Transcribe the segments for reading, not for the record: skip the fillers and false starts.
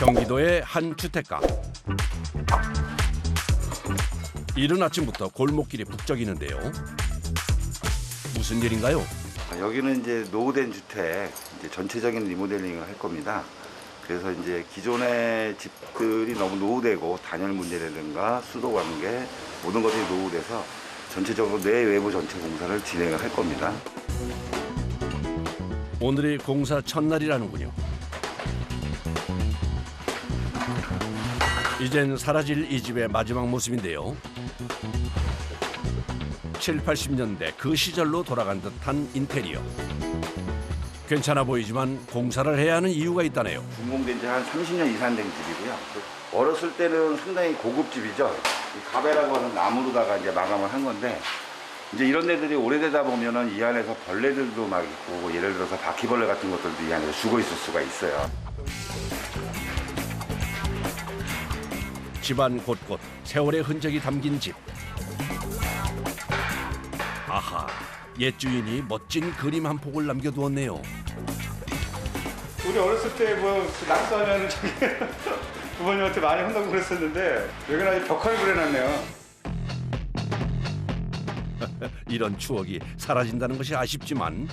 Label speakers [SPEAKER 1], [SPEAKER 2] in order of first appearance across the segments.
[SPEAKER 1] 경기도의 한 주택가. 이른 아침부터 골목길이 북적이는데요. 무슨 일인가요?
[SPEAKER 2] 여기는 이제 노후된 주택, 이제 전체적인 리모델링을 할 겁니다. 그래서 이제 기존의 집들이 너무 노후되고 단열 문제라든가 수도 관계 모든 것들이 노후돼서 전체적으로 내외부 전체 공사를 진행을 할 겁니다.
[SPEAKER 1] 오늘이 공사 첫날이라는군요. 이젠 사라질 이 집의 마지막 모습인데요. 7, 80년대 그 시절로 돌아간 듯한 인테리어. 괜찮아 보이지만 공사를 해야 하는 이유가 있다네요.
[SPEAKER 2] 준공된 지 한 30년 이상 된 집이고요. 어렸을 때는 상당히 고급 집이죠. 이 가베라고 하는 나무로다가 이제 마감을 한 건데 이제 이런 데들이 오래되다 보면은 이 안에서 벌레들도 막 있고 예를 들어서 바퀴벌레 같은 것들도 이 안에서 죽어 있을 수가 있어요.
[SPEAKER 1] 집안 곳곳 세월의 흔적이 담긴 집. 아하, 옛 주인이 멋진 그림 한 폭을 남겨두었네요.
[SPEAKER 3] 우리 어렸을 때 뭐 낙서하면 저기 부모님한테 많이 혼나고 그랬었는데 여기는 아주 벽화를 그려놨네요.
[SPEAKER 1] 이런 추억이 사라진다는 것이 아쉽지만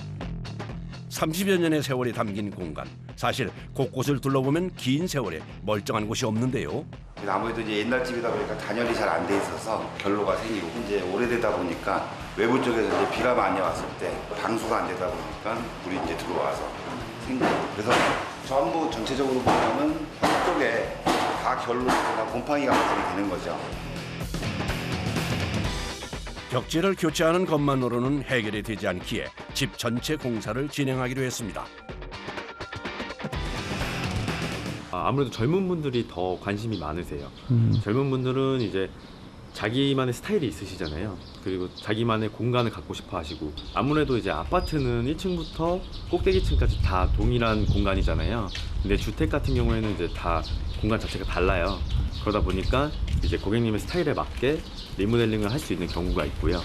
[SPEAKER 1] 30여 년의 세월이 담긴 공간. 사실 곳곳을 둘러보면 긴 세월에 멀쩡한 곳이 없는데요.
[SPEAKER 2] 아무래도 이제 옛날 집이다 보니까 단열이 잘 안 돼 있어서 결로가 생기고 이제 오래되다 보니까 외부 쪽에서 이제 비가 많이 왔을 때 방수가 안 되다 보니까 물이 이제 들어와서 생기고 그래서 전부 전체적으로 보면은 한쪽에 다 결로가 곰팡이가 발생이 되는 거죠.
[SPEAKER 1] 벽지를 교체하는 것만으로는 해결이 되지 않기에 집 전체 공사를 진행하기로 했습니다.
[SPEAKER 4] 아무래도 젊은 분들이 더 관심이 많으세요. 젊은 분들은 이제 자기만의 스타일이 있으시잖아요. 그리고 자기만의 공간을 갖고 싶어 하시고 아무래도 이제 아파트는 1층부터 꼭대기층까지 다 동일한 공간이잖아요. 근데 주택 같은 경우에는 이제 다 공간 자체가 달라요. 그러다 보니까 이제 고객님의 스타일에 맞게 리모델링을 할 수 있는 경우가 있고요.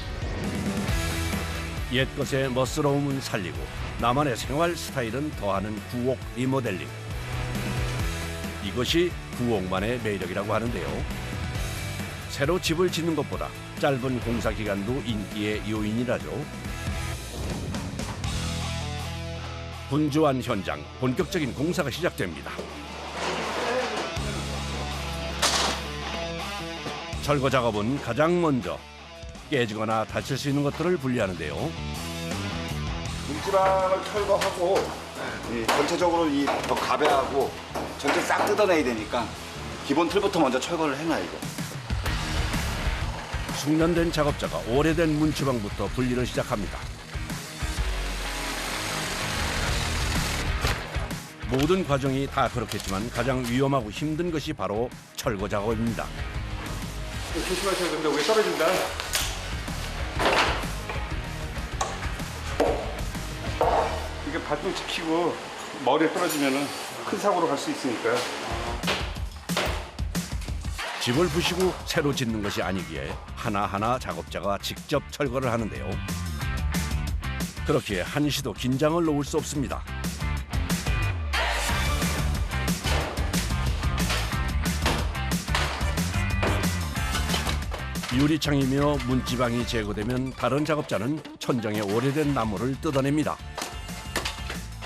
[SPEAKER 1] 옛것의 멋스러움은 살리고 나만의 생활 스타일은 더하는 구옥 리모델링. 이것이 구옥만의 매력이라고 하는데요. 새로 집을 짓는 것보다 짧은 공사 기간도 인기의 요인이라죠. 분주한 현장, 본격적인 공사가 시작됩니다. 철거 작업은 가장 먼저 깨지거나 다칠 수 있는 것들을 분리하는데요.
[SPEAKER 2] 문지방을 철거하고 전체적으로 이 가베하고 전체 싹 뜯어내야 되니까 기본 틀부터 먼저 철거를 해놔요. 이거.
[SPEAKER 1] 숙련된 작업자가 오래된 문지방부터 분리를 시작합니다. 모든 과정이 다 그렇겠지만 가장 위험하고 힘든 것이 바로 철거 작업입니다.
[SPEAKER 3] 조심하셔야 됩니다. 위에 떨어진다. 이게 발등 지키고 머리에 떨어지면 큰 사고로 갈 수 있으니까요.
[SPEAKER 1] 집을 부시고 새로 짓는 것이 아니기에 하나하나 작업자가 직접 철거를 하는데요. 그렇기에 한시도 긴장을 놓을 수 없습니다. 유리창이며 문지방이 제거되면 다른 작업자는 천장에 오래된 나무를 뜯어냅니다.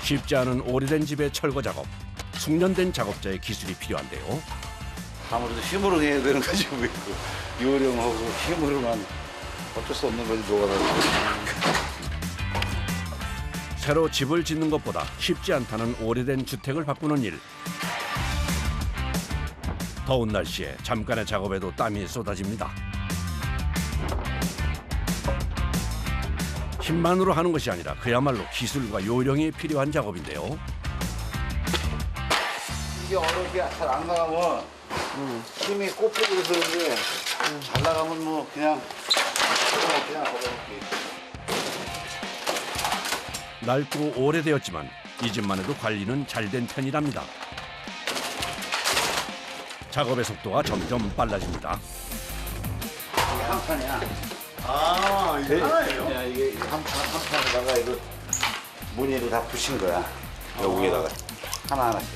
[SPEAKER 1] 쉽지 않은 오래된 집의 철거 작업. 숙련된 작업자의 기술이 필요한데요.
[SPEAKER 2] 아무래도 힘으로 해야 되는 거지 뭐 요령하고 힘으로만 어쩔 수 없는 거지 녹아다니고.
[SPEAKER 1] 새로 집을 짓는 것보다 쉽지 않다는 오래된 주택을 바꾸는 일. 더운 날씨에 잠깐의 작업에도 땀이 쏟아집니다. 힘만으로 하는 것이 아니라 그야말로 기술과 요령이 필요한 작업인데요.
[SPEAKER 2] 이게 어렵게 잘 안 나가면 힘이 꼬부기로 드는데 잘 나가면 뭐 그냥 어렵게.
[SPEAKER 1] 낡고 오래되었지만 이 집만 해도 관리는 잘 된 편이랍니다. 작업의 속도가 점점 빨라집니다.
[SPEAKER 2] 이게 한 판이야.
[SPEAKER 3] 아, 이게 하나예요?
[SPEAKER 2] 야, 이게 한 판에다가 이거 무늬를 다 붙인 거야. 여기에다가 하나하나씩.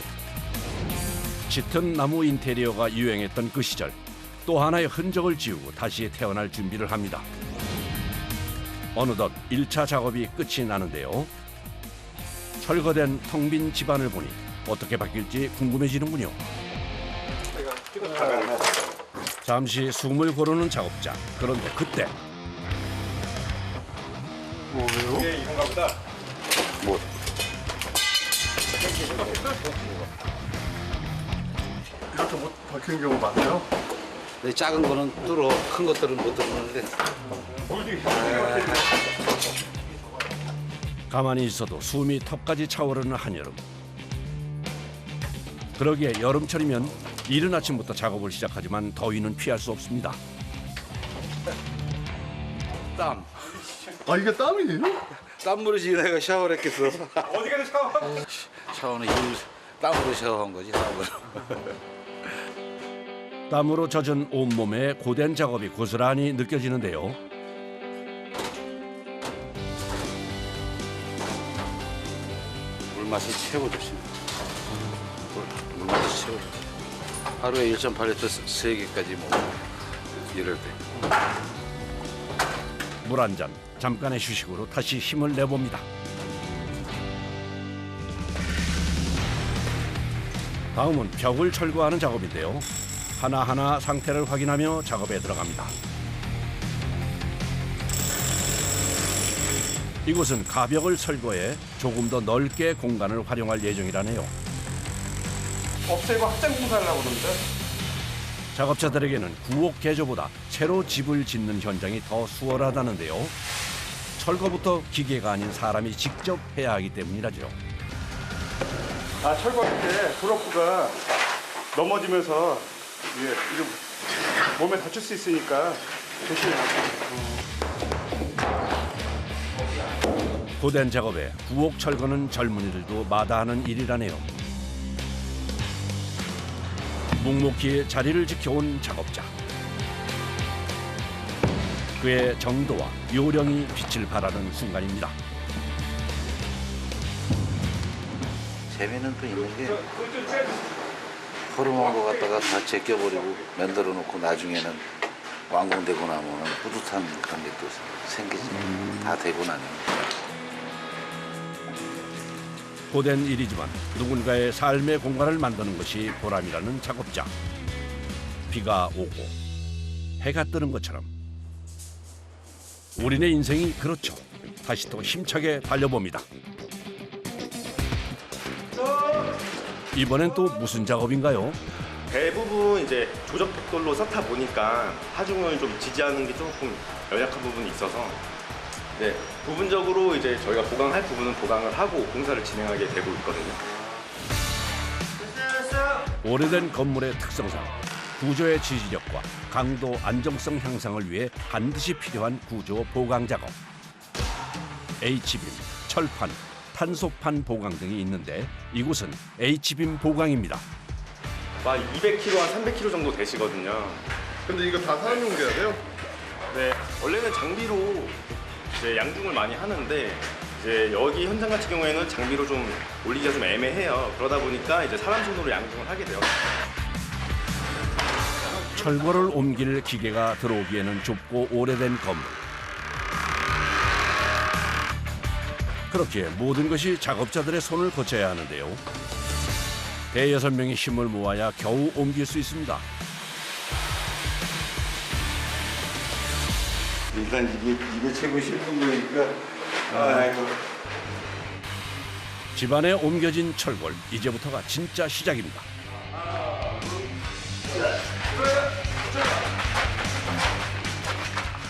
[SPEAKER 1] 짙은 나무 인테리어가 유행했던 그 시절, 또 하나의 흔적을 지우고 다시 태어날 준비를 합니다. 어느덧 1차 작업이 끝이 나는데요. 철거된 텅 빈 집안을 보니 어떻게 바뀔지 궁금해지는군요. 잠시 숨을 고르는 작업자. 그런데 그때
[SPEAKER 3] 이게 이건가 보다.
[SPEAKER 2] 뭐
[SPEAKER 5] 이렇게 못 박히는 경우 많아요?
[SPEAKER 6] 근데 작은 거는 뚫어, 큰 것들은 못 뚫는데.
[SPEAKER 1] 가만히 있어도 숨이 턱까지 차오르는 한여름. 그러기에 여름철이면 이른 아침부터 작업을 시작하지만 더위는 피할 수 없습니다.
[SPEAKER 6] 땀.
[SPEAKER 5] 아 이게 땀이에요?
[SPEAKER 6] 땀물이지 내가 샤워를 했겠어.
[SPEAKER 3] 어디 가서 샤워?
[SPEAKER 6] 샤워는 땀으로 샤워한 거지, 땀으로.
[SPEAKER 1] 땀으로 젖은 온몸에 고된 작업이 고스란히 느껴지는데요.
[SPEAKER 6] 물맛이 최고죠. 물맛이 최고죠. 하루에 1.8리터 3개까지 먹어. 이럴 때.
[SPEAKER 1] 물 한 잔, 잠깐의 휴식으로 다시 힘을 내봅니다. 다음은 벽을 철거하는 작업인데요. 하나하나 상태를 확인하며 작업에 들어갑니다. 이곳은 가벽을 철거해 조금 더 넓게 공간을 활용할 예정이라네요.
[SPEAKER 3] 없애고 확장 공사하려고 그러는데.
[SPEAKER 1] 작업자들에게는 구옥 개조보다 새로 집을 짓는 현장이 더 수월하다는데요. 철거부터 기계가 아닌 사람이 직접 해야 하기 때문이라죠.
[SPEAKER 3] 아, 철거할 때 브로크가 넘어지면서 이게 몸에 다칠 수 있으니까 조심해야
[SPEAKER 1] 고된 작업에 구옥 철거는 젊은이들도 마다하는 일이라네요. 묵묵히 자리를 지켜온 작업자. 그의 정도와 요령이 빛을 발하는 순간입니다.
[SPEAKER 6] 재미는 또 있는 게 허름한 거 갖다가 다 제껴버리고 만들어 놓고 나중에는 완공되고 나면 뿌듯한 그런 게 또 생기지. 다 되고 나면.
[SPEAKER 1] 고된 일이지만 누군가의 삶의 공간을 만드는 것이 보람이라는 작업자. 비가 오고 해가 뜨는 것처럼 우리네 인생이 그렇죠. 다시 또 힘차게 달려봅니다. 이번엔 또 무슨 작업인가요?
[SPEAKER 7] 대부분 이제 조적벽돌로 쌓다 보니까 하중을 좀 지지하는 게 조금 연약한 부분이 있어서 네, 부분적으로 이제 저희가 보강할 부분은 보강을 하고 공사를 진행하게 되고 있거든요.
[SPEAKER 1] 오래된 건물의 특성상 구조의 지지력과 강도 안정성 향상을 위해 반드시 필요한 구조 보강 작업. H빔, 철판, 탄소판 보강 등이 있는데 이곳은 H빔 보강입니다.
[SPEAKER 7] 막 200kg, 한 300kg 정도 되시거든요.
[SPEAKER 5] 근데 이거 다 사람이 옮겨야 돼요?
[SPEAKER 7] 네, 원래는 장비로 이제 양중을 많이 하는데 이제 여기 현장 같은 경우에는 장비로 좀 올리기가 좀 애매해요. 그러다 보니까 이제 사람 손으로 양중을 하게 돼요.
[SPEAKER 1] 철거를 옮길 기계가 들어오기에는 좁고 오래된 건물. 그렇기에 모든 것이 작업자들의 손을 거쳐야 하는데요. 대여섯 명의 힘을 모아야 겨우 옮길 수 있습니다.
[SPEAKER 2] 일단 이게 최고 힘든 거니까 아이고.
[SPEAKER 1] 집안에 옮겨진 철골, 이제부터가 진짜 시작입니다.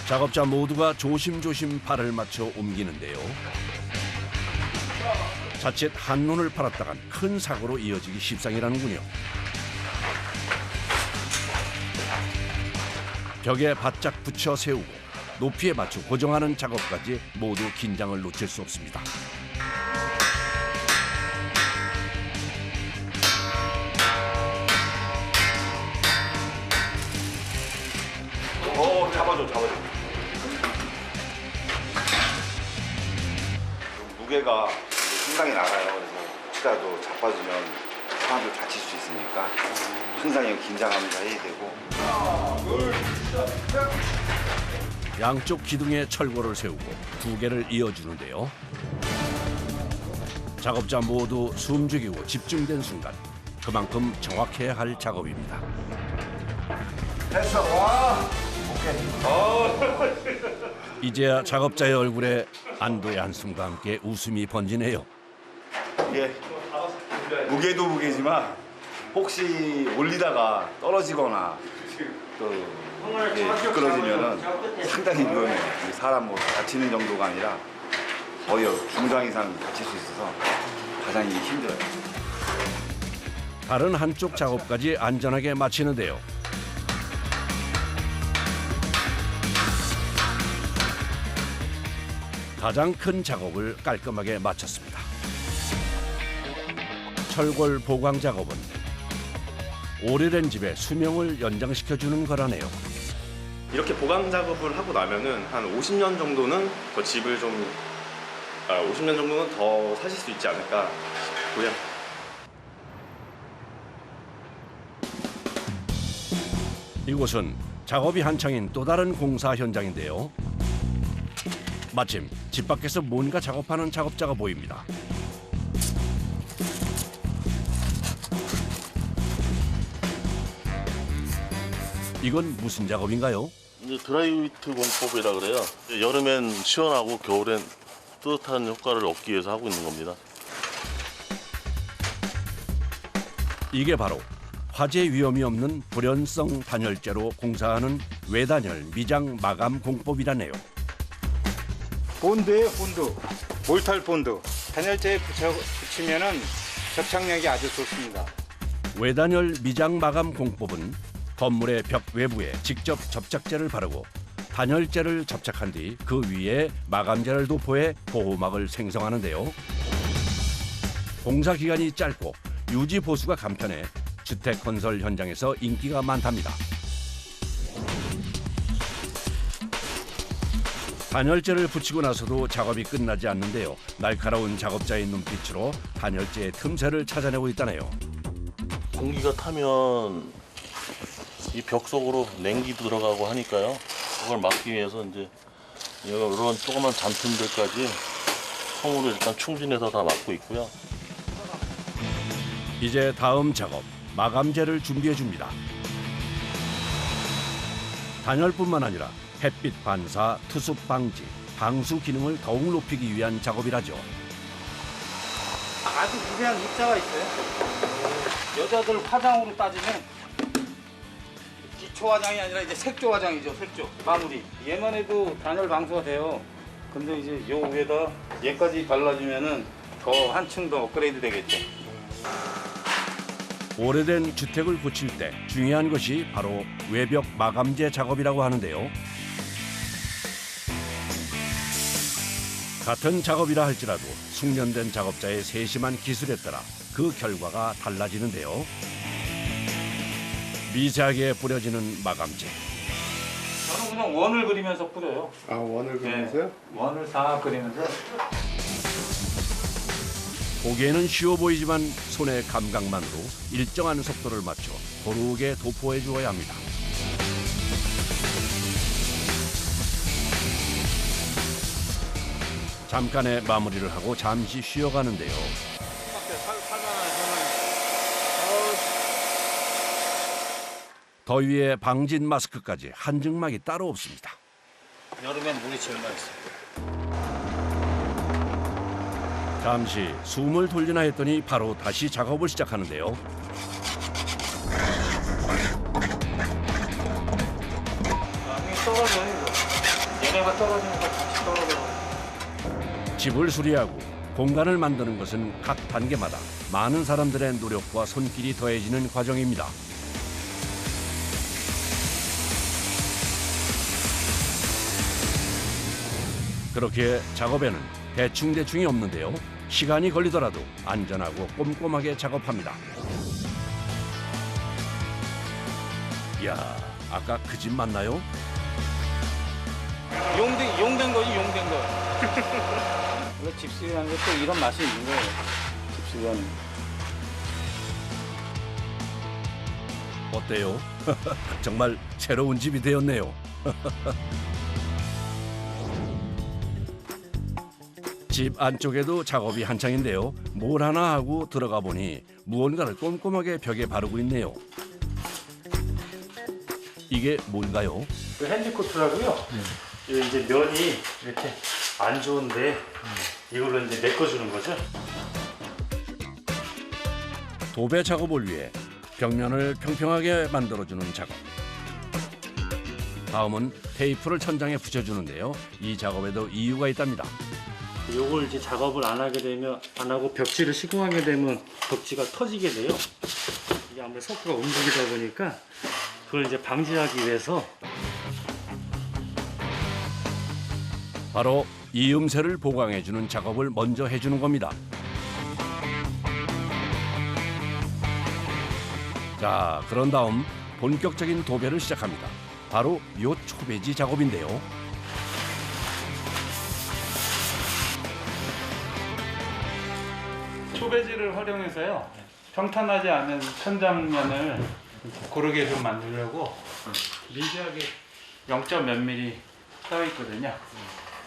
[SPEAKER 1] 작업자 모두가 조심조심 발을 맞춰 옮기는데요. 자칫 한눈을 팔았다간 큰 사고로 이어지기 십상이라는군요. 벽에 바짝 붙여 세우고 높이에 맞춰 고정하는 작업까지 모두 긴장을 놓칠 수 없습니다.
[SPEAKER 7] 잡아줘.
[SPEAKER 2] 무게가 상당히 나가요. 그래서 혹시라도 자빠지면 사람들 다칠 수 있으니까 항상 이거 긴장하면서 해야 되고.
[SPEAKER 1] 양쪽 기둥에 철골을 세우고 두 개를 이어주는데요. 작업자 모두 숨죽이고 집중된 순간 그만큼 정확해야 할 작업입니다.
[SPEAKER 2] 됐어, 와.
[SPEAKER 1] 이제야 작업자의 얼굴에 안도의 한숨과 함께 웃음이 번지네요.
[SPEAKER 2] 이게 무게도 무게지만 혹시 올리다가 떨어지거나 또 이게 미끄러지면은 상당히 위험해요. 사람 뭐 다치는 정도가 아니라 거의 중상 이상 다칠 수 있어서 가장 힘들어요.
[SPEAKER 1] 다른 한쪽 작업까지 안전하게 마치는데요. 가장 큰 작업을 깔끔하게 마쳤습니다. 철골 보강 작업은 오래된 집의 수명을 연장시켜주는 거라네요.
[SPEAKER 7] 이렇게 보강 작업을 하고 나면은 한 50년 정도는 더 집을 좀 50년 정도는 더 사실 수 있지 않을까 싶고요.
[SPEAKER 1] 이곳은 작업이 한창인 또 다른 공사 현장인데요. 마침 집 밖에서 뭔가 작업하는 작업자가 보입니다. 이건 무슨 작업인가요?
[SPEAKER 8] 이제 드라이위트 공법이라 그래요. 여름엔 시원하고 겨울엔 뜨뜻한 효과를 얻기 위해서 하고 있는 겁니다.
[SPEAKER 1] 이게 바로 화재 위험이 없는 불연성 단열재로 공사하는 외단열 미장 마감 공법이라네요.
[SPEAKER 3] 본드예요, 본드. 몰탈 본드. 단열재에 붙이면은 접착력이 아주 좋습니다.
[SPEAKER 1] 외단열 미장 마감 공법은 건물의 벽 외부에 직접 접착제를 바르고 단열재를 접착한 뒤 그 위에 마감재를 도포해 보호막을 생성하는데요. 공사 기간이 짧고 유지 보수가 간편해 주택 건설 현장에서 인기가 많답니다. 단열재를 붙이고 나서도 작업이 끝나지 않는데요. 날카로운 작업자의 눈빛으로 단열재의 틈새를 찾아내고 있다네요.
[SPEAKER 8] 공기가 타면 이 벽 속으로 냉기도 들어가고 하니까요. 그걸 막기 위해서 이제 이런 조그만 잔틈들까지 솜으로 일단 충진해서 다 막고 있고요.
[SPEAKER 1] 이제 다음 작업, 마감재를 준비해 줍니다. 단열뿐만 아니라 햇빛 반사, 투습 방지, 방수 기능을 더욱 높이기 위한 작업이라죠.
[SPEAKER 9] 아주 미세한 입자가 있어요. 여자들 화장으로 따지면 기초 화장이 아니라 이제 색조 화장이죠. 색조 마무리. 얘만 해도 단열 방수가 돼요. 근데 이제 요 위에다 얘까지 발라주면은 더 한층 더 업그레이드 되겠죠.
[SPEAKER 1] 오래된 주택을 고칠 때 중요한 것이 바로 외벽 마감재 작업이라고 하는데요. 같은 작업이라 할지라도 숙련된 작업자의 세심한 기술에 따라 그 결과가 달라지는데요. 미세하게 뿌려지는 마감재.
[SPEAKER 9] 저는 그냥 원을 그리면서 뿌려요.
[SPEAKER 5] 아, 원을 그리면서요?
[SPEAKER 9] 네, 원을 다 그리면서.
[SPEAKER 1] 보기에는 쉬워 보이지만 손의 감각만으로 일정한 속도를 맞춰 고르게 도포해 주어야 합니다. 잠깐의 마무리를 하고 잠시 쉬어가는데요. 더위에 방진 마스크까지 한증막이 따로 없습니다.
[SPEAKER 9] 여름엔 물이 제일 많습니다.
[SPEAKER 1] 잠시 숨을 돌리나 했더니 바로 다시 작업을 시작하는데요.
[SPEAKER 9] 나중에 떨어져요, 이거. 얘네가 떨어지니까 다시 떨어져.
[SPEAKER 1] 집을 수리하고 공간을 만드는 것은 각 단계마다 많은 사람들의 노력과 손길이 더해지는 과정입니다. 그렇게 작업에는 대충대충이 없는데요. 시간이 걸리더라도 안전하고 꼼꼼하게 작업합니다. 이야, 아까 그 집 맞나요?
[SPEAKER 9] 용된 거지, 용된 거. 이거 집수리하는 게 또 이런 맛이 있는 거예요. 집수리하는 게.
[SPEAKER 1] 어때요? 정말 새로운 집이 되었네요. 집 안쪽에도 작업이 한창인데요. 뭘 하나 하고 들어가 보니 무언가를 꼼꼼하게 벽에 바르고 있네요. 이게 뭔가요?
[SPEAKER 10] 그 핸디코트라고요. 이 이제 면이 이렇게 안 좋은데 이걸로 이제 메꿔주는 거죠.
[SPEAKER 1] 도배 작업을 위해 벽면을 평평하게 만들어주는 작업. 다음은 테이프를 천장에 붙여주는데요. 이 작업에도 이유가 있답니다.
[SPEAKER 10] 요걸 이제 작업을 안 하게 되면 안 하고 벽지를 시공하게 되면 벽지가 터지게 돼요. 이게 아무래도 석고가 움직이다 보니까 그걸 이제 방지하기 위해서
[SPEAKER 1] 바로 이음새를 보강해주는 작업을 먼저 해주는 겁니다. 자, 그런 다음 본격적인 도배를 시작합니다. 바로 요 초배지 작업인데요.
[SPEAKER 10] 초배지를 활용해서요. 평탄하지 않은 천장면을 고르게 좀 만들려고 미세하게 0.몇 mm 떠 있거든요.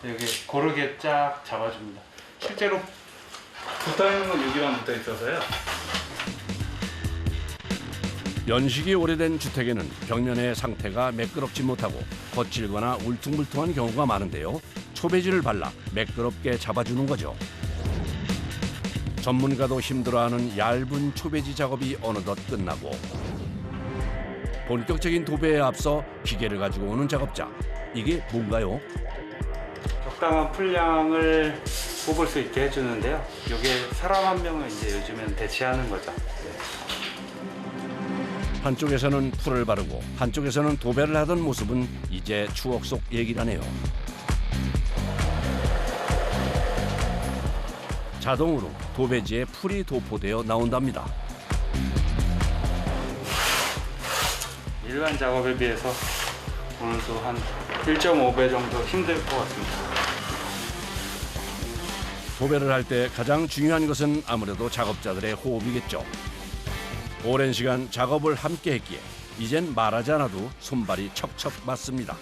[SPEAKER 10] 여기 고르게 쫙 잡아줍니다. 실제로 붙어 있는 건 여기만 붙어 있어서요.
[SPEAKER 1] 연식이 오래된 주택에는 벽면의 상태가 매끄럽지 못하고 거칠거나 울퉁불퉁한 경우가 많은데요. 초배지를 발라 매끄럽게 잡아주는 거죠. 전문가도 힘들어하는 얇은 초배지 작업이 어느덧 끝나고 본격적인 도배에 앞서 기계를 가지고 오는 작업자. 이게 뭔가요?
[SPEAKER 10] 적당한 풀량을 뽑을 수 있게 해주는데요. 이게 사람 한 명을 이제 요즘엔 대체하는 거죠.
[SPEAKER 1] 한쪽에서는 풀을 바르고 한쪽에서는 도배를 하던 모습은 이제 추억 속 얘기라네요. 자동으로 도배지에 풀이 도포되어 나온답니다.
[SPEAKER 10] 일반 작업에 비해서 오늘도 한 1.5배 정도 힘들 것 같습니다.
[SPEAKER 1] 도배를 할 때 가장 중요한 것은 아무래도 작업자들의 호흡이겠죠. 오랜 시간 작업을 함께 했기에 이젠 말하지 않아도 손발이 척척 맞습니다.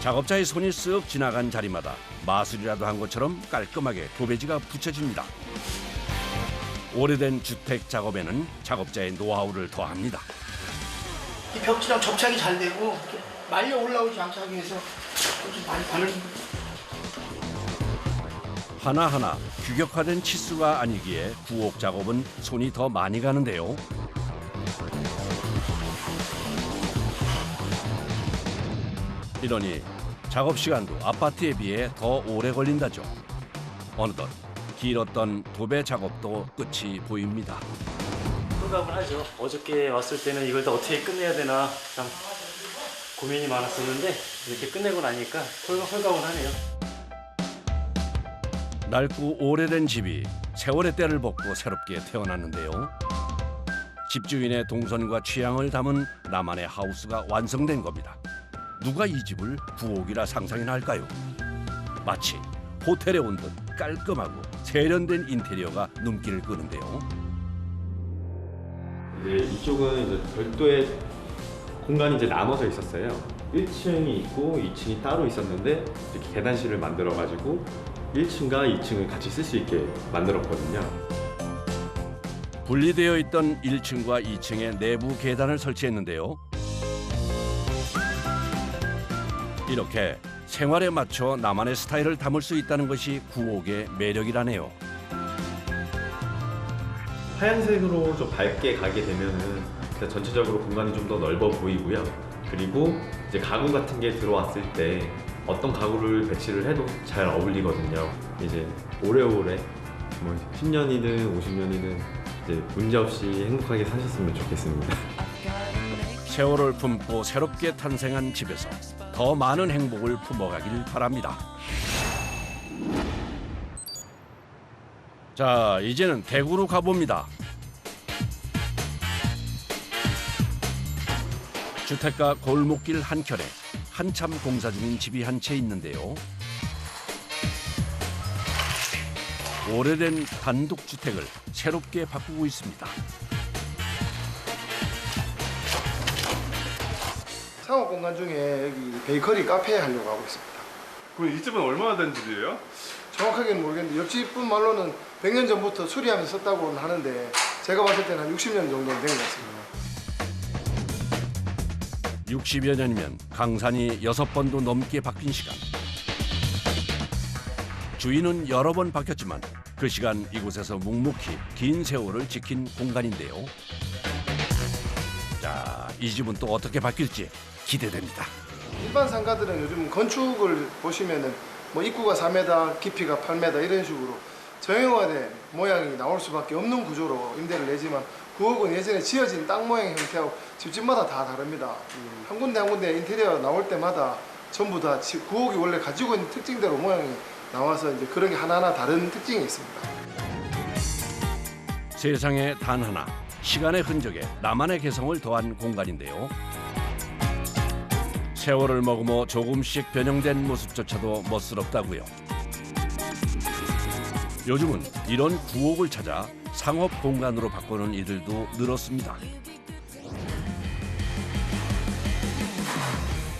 [SPEAKER 1] 작업자의 손이 쓱 지나간 자리마다 마술이라도 한 것처럼 깔끔하게 도배지가 붙여집니다. 오래된 주택 작업에는 작업자의 노하우를 더합니다.
[SPEAKER 11] 이 벽지랑 접착이 잘 되고 말려 올라오지 않게 하기 위해서 좀 많이 바르는 거예요.
[SPEAKER 1] 하나하나 규격화된 치수가 아니기에 구옥 작업은 손이 더 많이 가는데요. 이러니 작업 시간도 아파트에 비해 더 오래 걸린다죠. 어느덧 길었던 도배 작업도 끝이 보입니다.
[SPEAKER 10] 홀가분 하죠. 어저께 왔을 때는 이걸 다 어떻게 끝내야 되나 참 고민이 많았었는데 이렇게 끝내고 나니까 홀가분하네요.
[SPEAKER 1] 낡고 오래된 집이 세월의 때를 벗고 새롭게 태어났는데요. 집주인의 동선과 취향을 담은 나만의 하우스가 완성된 겁니다. 누가 이 집을 구옥이라 상상이나 할까요? 마치 호텔에 온 듯 깔끔하고 세련된 인테리어가 눈길을 끄는데요.
[SPEAKER 4] 이제 이쪽은 이제 별도의 공간이 이제 나눠져 있었어요. 1층이 있고 2층이 따로 있었는데 이렇게 계단실을 만들어가지고 1층과 2층을 같이 쓸 수 있게 만들었거든요.
[SPEAKER 1] 분리되어 있던 1층과 2층의 내부 계단을 설치했는데요. 이렇게 생활에 맞춰 나만의 스타일을 담을 수 있다는 것이 구옥의 매력이라네요.
[SPEAKER 4] 하얀색으로 좀 밝게 가게 되면은 전체적으로 공간이 좀 더 넓어 보이고요. 그리고 이제 가구 같은 게 들어왔을 때 어떤 가구를 배치를 해도 잘 어울리거든요. 이제 오래오래 뭐 10년이든 50년이든 이제 문제없이 행복하게 사셨으면 좋겠습니다.
[SPEAKER 1] 세월을 품고 새롭게 탄생한 집에서 더 많은 행복을 품어가길 바랍니다. 자, 이제는 대구로 가봅니다. 주택가 골목길 한켠에 한참 공사 중인 집이 한 채 있는데요. 오래된 단독주택을 새롭게 바꾸고 있습니다.
[SPEAKER 12] 상업 공간 중에 여기 베이커리 카페 하려고 하고 있습니다.
[SPEAKER 5] 그럼 이 집은 얼마나 된 집이에요?
[SPEAKER 12] 정확하게는 모르겠는데 옆집 분 말로는 100년 전부터 수리하면서 썼다고는 하는데 제가 봤을 때는 한 60년 정도는 된 것 같습니다.
[SPEAKER 1] 60여 년이면 강산이 6번도 넘게 바뀐 시간. 주인은 여러 번 바뀌었지만 그 시간 이곳에서 묵묵히 긴 세월을 지킨 공간인데요. 자, 이 집은 또 어떻게 바뀔지 기대됩니다.
[SPEAKER 12] 일반 상가들은 요즘 건축을 보시면은 뭐 입구가 4m, 깊이가 8m 이런 식으로 정형화된 모양이 나올 수밖에 없는 구조로 임대를 내지만 구옥은 예전에 지어진 땅 모양 형태하고 집집마다 다 다릅니다. 한 군데 한 군데 인테리어 나올 때마다 전부 다 구옥이 원래 가지고 있는 특징대로 모양이 나와서 이제 그런 게 하나하나 다른 특징이 있습니다.
[SPEAKER 1] 세상에 단 하나, 시간의 흔적에 나만의 개성을 더한 공간인데요. 세월을 머금어 조금씩 변형된 모습조차도 멋스럽다고요. 요즘은 이런 구옥을 찾아 상업 공간으로 바꾸는 이들도 늘었습니다.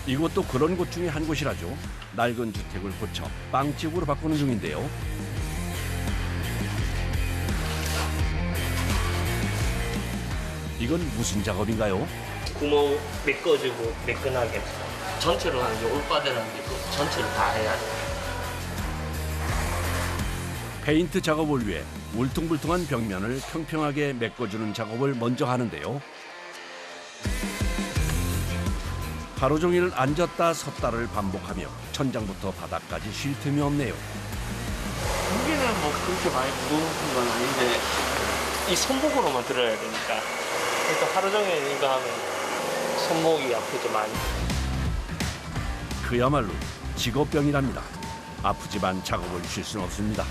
[SPEAKER 1] 이곳도 그런 곳 중에 한 곳이라죠. 낡은 주택을 고쳐 빵집으로 바꾸는 중인데요. 이건 무슨 작업인가요?
[SPEAKER 13] 구멍 메꿔주고 매끈하게 전체로 하는 게 올바다라는 게 있고 전체를 다 해야 돼.
[SPEAKER 1] 페인트 작업을 위해 울퉁불퉁한 벽면을 평평하게 메꿔주는 작업을 먼저 하는데요. 하루 종일 앉았다 섰다를 반복하며 천장부터 바닥까지 쉴 틈이 없네요.
[SPEAKER 13] 무게는 뭐 그렇게 많이 무거운 건 아닌데 이 손목으로만 들어야 되니까 일단 하루 종일 이거 하면 손목이 아프죠 많이.
[SPEAKER 1] 그야말로 직업병이랍니다. 아프지만 작업을 쉴 수는 없습니다.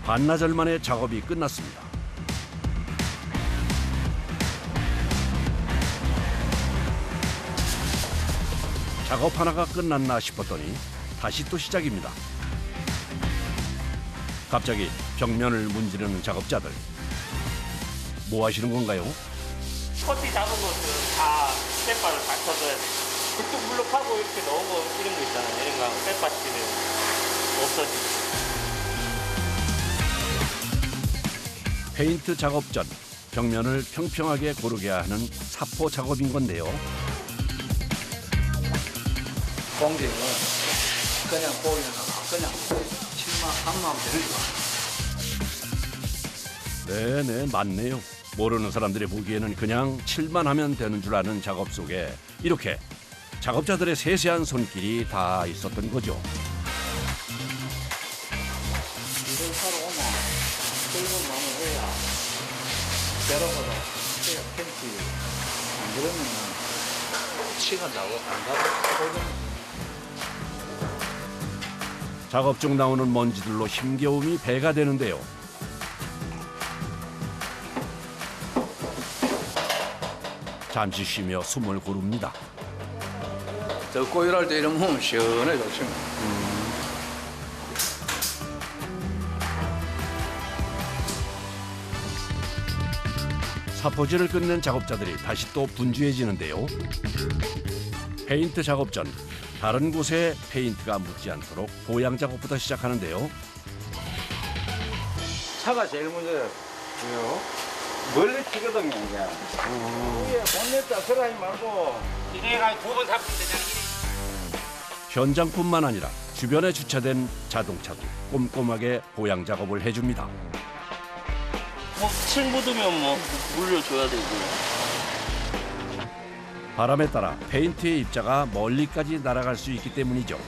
[SPEAKER 1] 반나절 만에 작업이 끝났습니다. 작업 하나가 끝났나 싶었더니 다시 또 시작입니다. 갑자기 벽면을 문지르는 작업자들. 뭐 하시는 건가요?
[SPEAKER 13] 커티 작은 것은 다 쇠바를 다 쳐줘야 돼. 그쪽 블록하고 이렇게 넣은 거 이런 거 있잖아요. 이런 거 하고 쇠바 치면 없어지죠.
[SPEAKER 1] 페인트 작업 전 벽면을 평평하게 고르게 하는 사포 작업인 건데요.
[SPEAKER 9] 공기는 그냥 보이는 그냥 칠만 한만 되는 거.
[SPEAKER 1] 네네, 맞네요. 모르는 사람들이 보기에는 그냥 칠만 하면 되는 줄 아는 작업 속에 이렇게 작업자들의 세세한 손길이 다 있었던 거죠.
[SPEAKER 9] 이걸 사러 오면 붉은 마음을 해야 여러분도 해야 팬티 안 그러면 시간 나고 안 가고
[SPEAKER 1] 작업 중 나오는 먼지들로 힘겨움이 배가 되는데요. 잠시 쉬며 숨을 고릅니다.
[SPEAKER 9] 덥고 이럴 때 이러면 시원해 좋지.
[SPEAKER 1] 사포질을 끝낸 작업자들이 다시 또 분주해지는데요. 페인트 작업 전 다른 곳에 페인트가 묻지 않도록 보양 작업부터 시작하는데요.
[SPEAKER 9] 차가 제일 문제예요. 왜요? 멀리 튀거든요, 이게. 위에 본넷다 설하지 말고 이래가 9번 잡으면 되잖아.
[SPEAKER 1] 현장뿐만 아니라 주변에 주차된 자동차도 꼼꼼하게 보양 작업을 해줍니다.
[SPEAKER 13] 뭐 칠 묻으면 뭐 물려줘야 되고.
[SPEAKER 1] 바람에 따라 페인트의 입자가 멀리까지 날아갈 수 있기 때문이죠.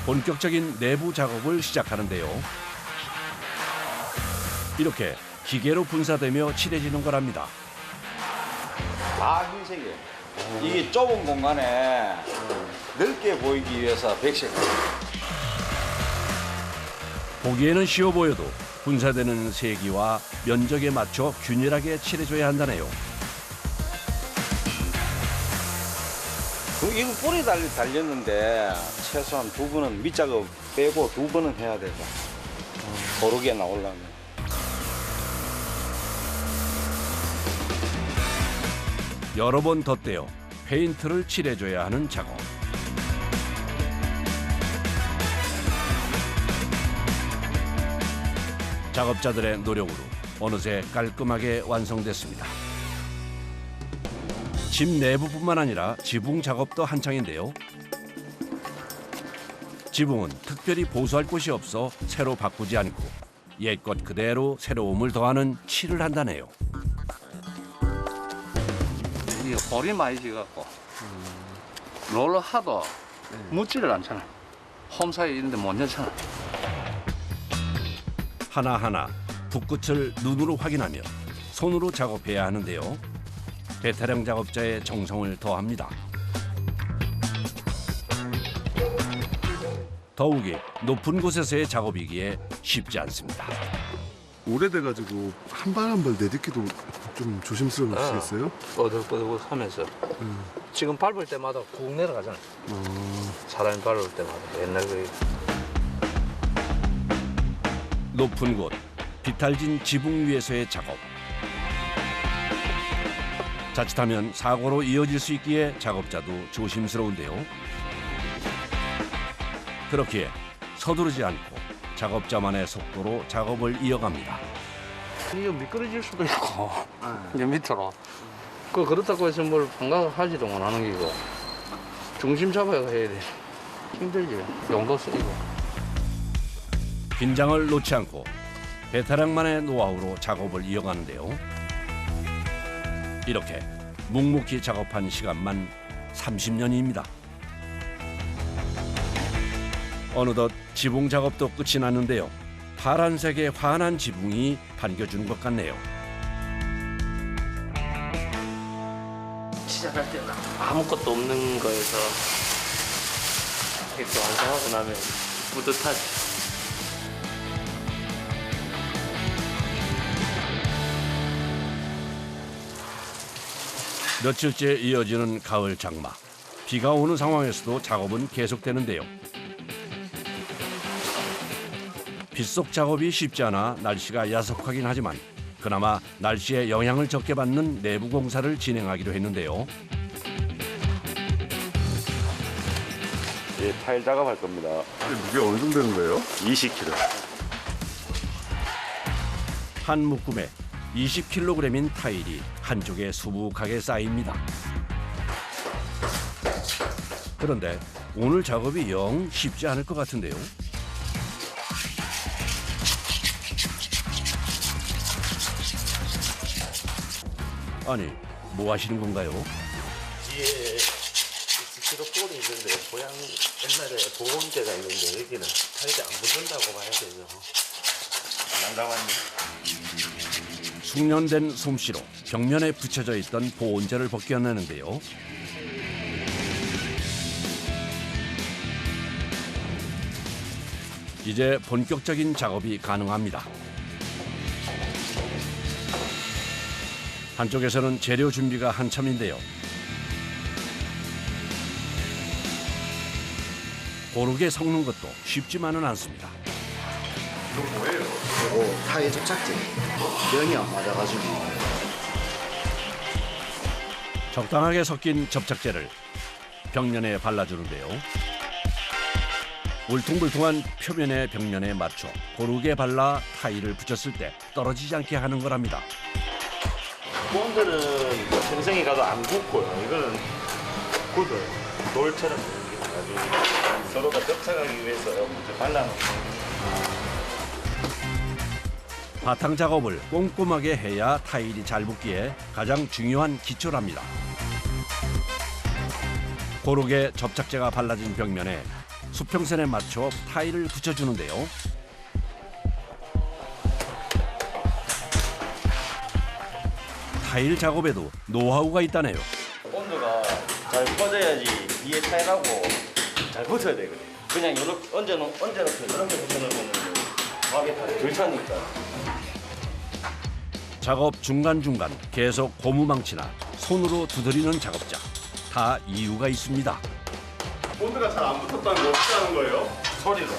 [SPEAKER 1] 본격적인 내부 작업을 시작하는데요. 이렇게 기계로 분사되며 칠해지는 거랍니다.
[SPEAKER 9] 다 흰색이에요. 이게 좁은 공간에 넓게 보이기 위해서 백색.
[SPEAKER 1] 보기에는 쉬워 보여도 분사되는 세기와 면적에 맞춰 균일하게 칠해줘야 한다네요.
[SPEAKER 9] 이거 뿌리 달렸는데 최소한 2번은 밑작업 빼고 2번은 해야 되죠. 고르게 나오려면.
[SPEAKER 1] 여러 번 덧대어 페인트를 칠해줘야 하는 작업. 작업자들의 노력으로 어느새 깔끔하게 완성됐습니다. 집 내부뿐만 아니라 지붕 작업도 한창인데요. 지붕은 특별히 보수할 곳이 없어 새로 바꾸지 않고 옛것 그대로 새로움을 더하는 칠을 한다네요.
[SPEAKER 9] 이게 볼이 많이 지갖고 롤러 하도 묻지를 않잖아. 홈 사이에 있는데 못 넣잖아.
[SPEAKER 1] 하나하나 붓끝을 눈으로 확인하며 손으로 작업해야 하는데요. 베테랑 작업자의 정성을 더합니다. 더욱이 높은 곳에서의 작업이기에 쉽지 않습니다.
[SPEAKER 14] 오래돼가지고 한 발 한 발 내딛기도 좀 조심스러우시겠어요?
[SPEAKER 9] 뻐득뻐득하면서 지금 밟을 때마다 꾹 내려가잖아. 사람이 밟을 때마다 옛날 그
[SPEAKER 1] 높은 곳, 비탈진 지붕 위에서의 작업. 자칫하면 사고로 이어질 수 있기에 작업자도 조심스러운데요. 그렇기에 서두르지 않고 작업자만의 속도로 작업을 이어갑니다.
[SPEAKER 9] 이거 미끄러질 수도 있고 이제 밑으로. 그렇다고 해서 뭘 반각하지도 못하는 기고 중심 잡아야 해야 돼. 힘들지. 용도 쓰이고.
[SPEAKER 1] 긴장을 놓지 않고 베테랑만의 노하우로 작업을 이어가는데요. 이렇게 묵묵히 작업한 시간만 30년입니다. 어느덧 지붕 작업도 끝이 났는데요. 파란색의 환한 지붕이 반겨준 것 같네요.
[SPEAKER 13] 시작할 때는 아무것도 없는 거에서 이렇게 완성하고 나면 뿌듯하지.
[SPEAKER 1] 며칠째 이어지는 가을 장마. 비가 오는 상황에서도 작업은 계속되는데요. 빗속 작업이 쉽지 않아 날씨가 야속하긴 하지만 그나마 날씨의 영향을 적게 받는 내부 공사를 진행하기로 했는데요.
[SPEAKER 2] 예, 타일 작업할 겁니다.
[SPEAKER 14] 무게 어느 정도 되는 거예요?
[SPEAKER 2] 20kg.
[SPEAKER 1] 한 묶음에 20kg인 타일이 한쪽에 수북하게 쌓입니다. 그런데 오늘 작업이 영 쉽지 않을 것 같은데요. 아니, 뭐 하시는 건가요?
[SPEAKER 8] 뒤에 스티로폴이 있는데 고향 옛날에 보온재가 있는데 여기는 타일이 안 붙는다고 봐야 되죠. 난감하네.
[SPEAKER 1] 숙련된 솜씨로 벽면에 붙여져 있던 보온재를 벗겨내는데요. 이제 본격적인 작업이 가능합니다. 한쪽에서는 재료 준비가 한참인데요. 고르게 섞는 것도 쉽지만은 않습니다.
[SPEAKER 3] 이거 뭐예요?
[SPEAKER 6] 이거 타일 접착제. 면이 안 맞아가지고.
[SPEAKER 1] 적당하게 섞인 접착제를 벽면에 발라주는데요. 울퉁불퉁한 표면의 벽면에 맞춰 고르게 발라 타일을 붙였을 때 떨어지지 않게 하는 거랍니다.
[SPEAKER 8] 보온들은 생생히 가도 안 굳고요. 이거는 굳어요. 돌처럼 되는 게 나중에 서로가 접착하기 위해서 먼저 발라놓고.
[SPEAKER 1] 바탕 작업을 꼼꼼하게 해야 타일이 잘 붙기에 가장 중요한 기초랍니다. 고르게 접착제가 발라진 벽면에 수평선에 맞춰 타일을 붙여주는데요. 타일 작업에도 노하우가 있다네요.
[SPEAKER 7] 온도가 잘 퍼져야지 위에 타일하고 잘 붙어야 되거든요. 그냥 이렇게 얹어놓고 이렇게 붙여놓으면 밥이 덜 차니까.
[SPEAKER 1] 작업 중간중간 계속 고무망치나 손으로 두드리는 작업자. 다 이유가 있습니다.
[SPEAKER 5] 본드가 잘 안 붙었다는 거 어떻게 하는 거예요?
[SPEAKER 9] 소리로.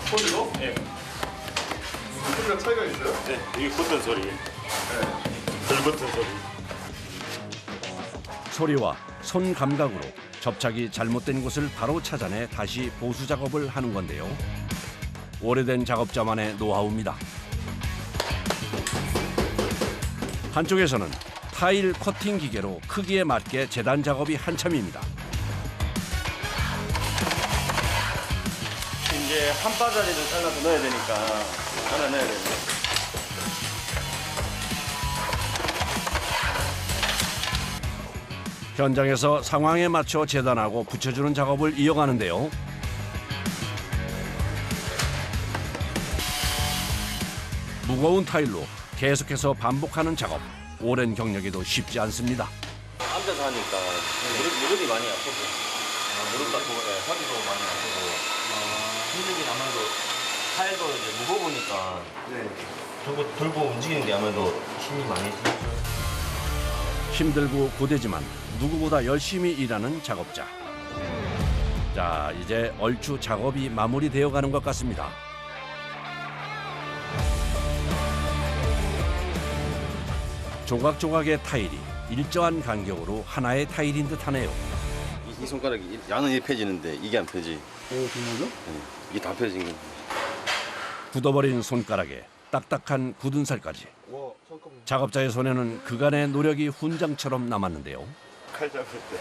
[SPEAKER 5] 소리로?
[SPEAKER 9] 예.
[SPEAKER 5] 소리가 차이가 있어요?
[SPEAKER 9] 네, 이게 붙은 소리. 덜 붙은 소리.
[SPEAKER 1] 소리와 손 감각으로 접착이 잘못된 곳을 바로 찾아내 다시 보수 작업을 하는 건데요. 오래된 작업자만의 노하우입니다. 한쪽에서는 타일 커팅 기계로 크기에 맞게 재단 작업이 한참입니다.
[SPEAKER 7] 이제 한 바자리를 잘라서 넣어야 되니까 하나 넣어야 됩니다.
[SPEAKER 1] 현장에서 상황에 맞춰 재단하고 붙여주는 작업을 이어가는데요. 무거운 타일로 계속해서 반복하는 작업. 오랜 경력에도 쉽지 않습니다.
[SPEAKER 7] 앉아서 하니까 무릎이 많이 아프고 무릎 아프고 허리도 많이 아프고 힘들긴 아무래도 타일도 이제 무거우니까 들고 움직이는 게 아무래도 힘이 많이 들죠.
[SPEAKER 1] 힘들고 고되지만 누구보다 열심히 일하는 작업자. 자, 이제 얼추 작업이 마무리되어 가는 것 같습니다. 조각조각의 타일이 일정한 간격으로 하나의 타일인 듯하네요.
[SPEAKER 7] 이 손가락이 양은 이렇게 펴지는데 이게 안 펴지.
[SPEAKER 12] 정말요?
[SPEAKER 7] 이게 다 펴진 거.
[SPEAKER 1] 굳어버린 손가락에 딱딱한 굳은 살까지. 작업자의 손에는 그간의 노력이 훈장처럼 남았는데요.
[SPEAKER 7] 칼 잡을 때,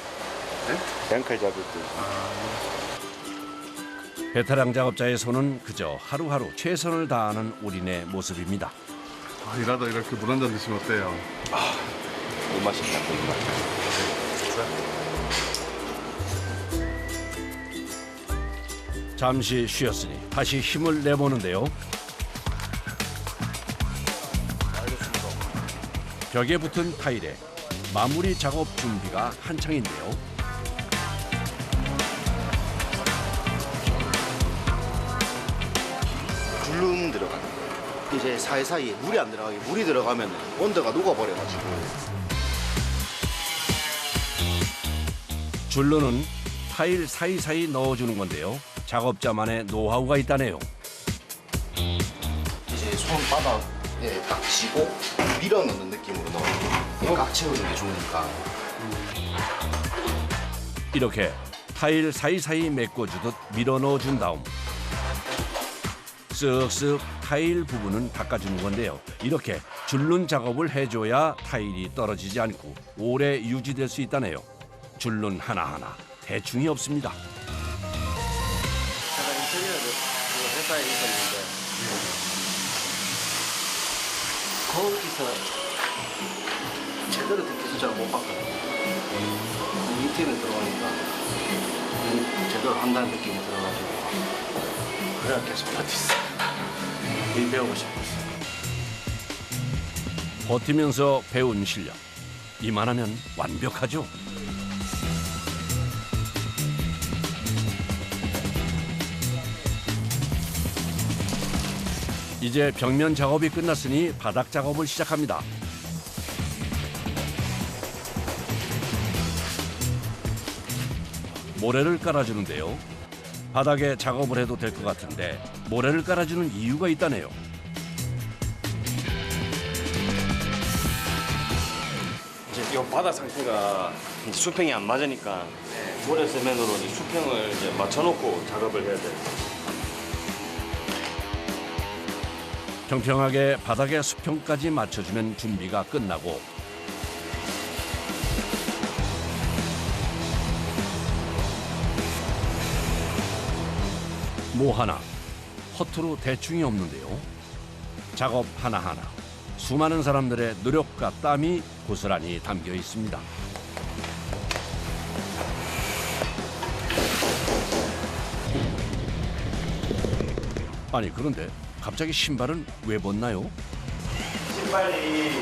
[SPEAKER 7] 양칼 잡을 때.
[SPEAKER 1] 베테랑 작업자의 손은 그저 하루하루 최선을 다하는 올인의 모습입니다.
[SPEAKER 5] 아, 일하다 이렇게 물 한 잔 드시면 어때요?
[SPEAKER 7] 물 맛있다, 물 맛.
[SPEAKER 1] 잠시 쉬었으니 다시 힘을 내보는데요. 벽에 붙은 타일에 마무리 작업 준비가 한창인데요.
[SPEAKER 15] 줄눈 들어가는 거예요. 이제 사이사이 물이 안 들어가게, 물이 들어가면 원더가 녹아버려가지고.
[SPEAKER 1] 줄눈은 타일 사이사이 넣어주는 건데요. 작업자만의 노하우가 있다네요.
[SPEAKER 15] 이제 손바닥에 딱 쥐고 밀어 넣는 느낌으로 넣어요. 각 채우는 게 좋으니까.
[SPEAKER 1] 이렇게 타일 사이사이 메꿔주듯 밀어 넣어준 다음 쓱쓱 타일 부분은 닦아주는 건데요. 이렇게 줄눈 작업을 해줘야 타일이 떨어지지 않고 오래 유지될 수 있다네요. 줄눈 하나하나 대충이 없습니다.
[SPEAKER 7] 제가 인테리어 회사에 있었는데
[SPEAKER 15] 거기서 제대로 된 기술자를 못 봤거든요. 이태는 들어오니까 제대로 한다는 느낌이 들어가지고 그래야 계속 버텼어요. 일 배우고 싶었어요.
[SPEAKER 1] 버티면서 배운 실력. 이만하면 완벽하죠. 이제 벽면 작업이 끝났으니 바닥 작업을 시작합니다. 모래를 깔아주는데요. 바닥에 작업을 해도 될 것 같은데 모래를 깔아주는 이유가 있다네요.
[SPEAKER 7] 이제 이 바닥 상태가 이제 수평이 안 맞으니까 모래 세면으로 이제 수평을 이제 맞춰놓고 작업을 해야 돼요.
[SPEAKER 1] 평평하게 바닥에 수평까지 맞춰주면 준비가 끝나고 뭐 하나 허투루 대충이 없는데요. 작업 하나하나 수많은 사람들의 노력과 땀이 고스란히 담겨 있습니다. 아니 그런데 갑자기 신발은 왜 벗나요?
[SPEAKER 9] 신발이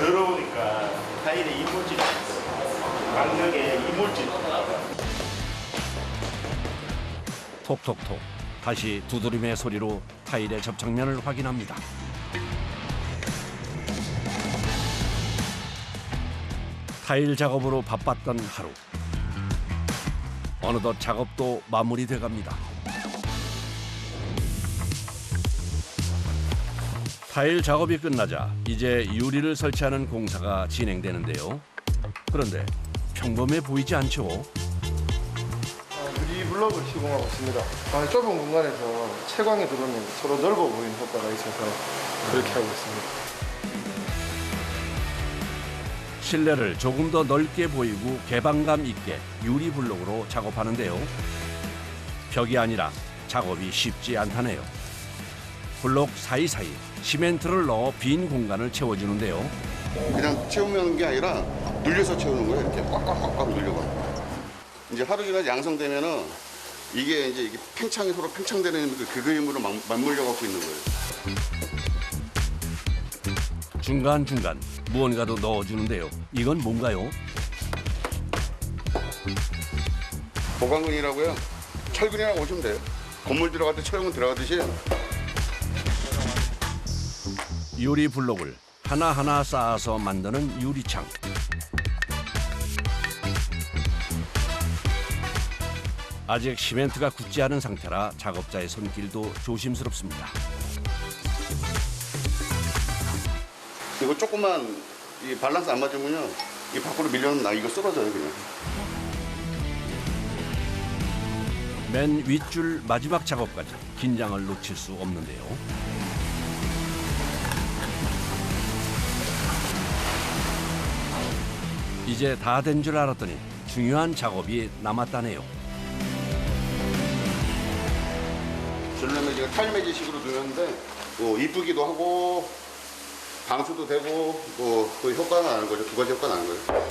[SPEAKER 9] 더러우니까 타일에 이물질이 있어요. 강력에 이물질이 있어요.
[SPEAKER 1] 톡톡톡 다시 두드림의 소리로 타일의 접착면을 확인합니다. 타일 작업으로 바빴던 하루. 어느덧 작업도 마무리돼 갑니다. 타일 작업이 끝나자 이제 유리를 설치하는 공사가 진행되는데요. 그런데 평범해 보이지 않죠?
[SPEAKER 12] 유리 블럭을 시공하고 있습니다. 좁은 공간에서 채광이 들어오면 서로 넓어 보이는 효과가 있어서 그렇게 하고 있습니다.
[SPEAKER 1] 실내를 조금 더 넓게 보이고 개방감 있게 유리 블록으로 작업하는데요. 벽이 아니라 작업이 쉽지 않다네요. 블록 사이사이 시멘트를 넣어 빈 공간을 채워주는데요.
[SPEAKER 16] 그냥 채우는 게 아니라 눌려서 채우는 거예요. 이렇게 꽉꽉꽉꽉 눌려가. 이제 하루 지나 양성되면은 이게 팽창이 서로 팽창되는 그 힘으로 맞물려 갖고 있는 거예요.
[SPEAKER 1] 중간중간 무언가도 넣어주는데요. 이건 뭔가요?
[SPEAKER 16] 보강근이라고요. 철근이라고 보시면 돼요. 건물 들어갈 때 철근 들어가듯이.
[SPEAKER 1] 유리 블록을 하나하나 쌓아서 만드는 유리창. 아직 시멘트가 굳지 않은 상태라 작업자의 손길도 조심스럽습니다.
[SPEAKER 16] 이거 조금만 이 밸런스 안 맞으면요, 이 밖으로 밀려는 이거 쓰러져요 그냥.
[SPEAKER 1] 맨 윗줄 마지막 작업까지 긴장을 놓칠 수 없는데요. 이제 다 된 줄 알았더니 중요한 작업이 남았다네요.
[SPEAKER 16] 줄눈을 이거 타일 매직식으로 두는데 뭐 이쁘기도 하고 방수도 되고 그 효과가 나는 거죠. 두 가지 효과가 나는 거예요.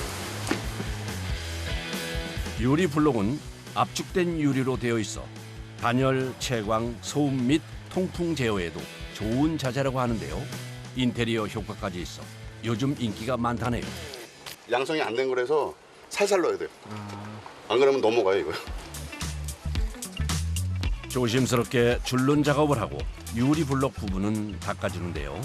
[SPEAKER 1] 유리 블록은 압축된 유리로 되어 있어 단열, 채광, 소음 및 통풍 제어에도 좋은 자재라고 하는데요. 인테리어 효과까지 있어 요즘 인기가 많다네요.
[SPEAKER 16] 양성이 안 된 거라서 살살 넣어야 돼요. 안 그러면 넘어가요 이거.
[SPEAKER 1] 조심스럽게 줄눈 작업을 하고 유리 블록 부분은 닦아주는데요.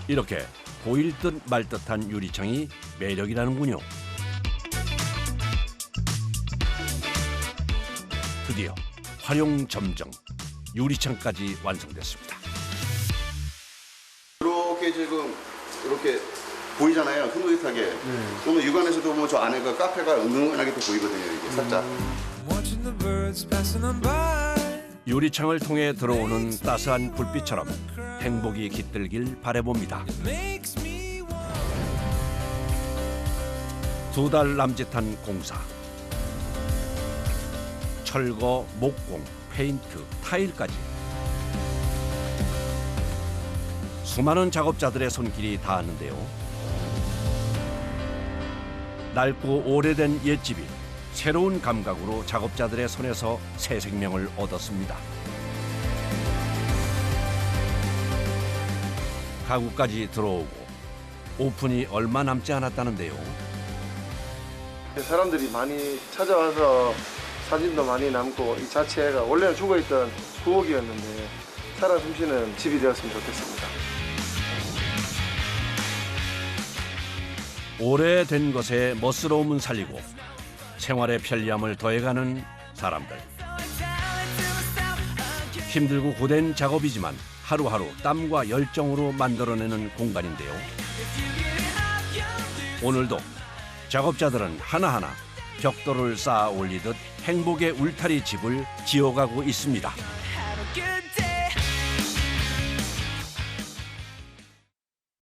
[SPEAKER 1] 이렇게 보일 듯 말 듯한 유리창이 매력이라는군요. 드디어 활용 점정 유리창까지 완성됐습니다.
[SPEAKER 16] 이렇게 지금 이렇게 보이잖아요. 흐릿하게. 그러면 육안에서도 보면 저 안에가 카페가 은은하게 또 보이거든요. 이게 살짝.
[SPEAKER 1] 유리창을 통해 들어오는 따스한 불빛처럼 행복이 깃들길 바라봅니다. 2달 남짓한 공사. 철거, 목공, 페인트, 타일까지. 수많은 작업자들의 손길이 닿았는데요. 낡고 오래된 옛집이 새로운 감각으로 작업자들의 손에서 새 생명을 얻었습니다. 가구까지 들어오고 오픈이 얼마 남지 않았다는데요.
[SPEAKER 12] 사람들이 많이 찾아와서 사진도 많이 남고 이 자체가 원래는 죽어있던 부엌이었는데 살아 숨쉬는 집이 되었으면 좋겠습니다.
[SPEAKER 1] 오래된 것에 멋스러움은 살리고 생활의 편리함을 더해가는 사람들. 힘들고 고된 작업이지만 하루하루 땀과 열정으로 만들어내는 공간인데요. 오늘도 작업자들은 하나하나 벽돌을 쌓아 올리듯 행복의 울타리 집을 지어가고 있습니다.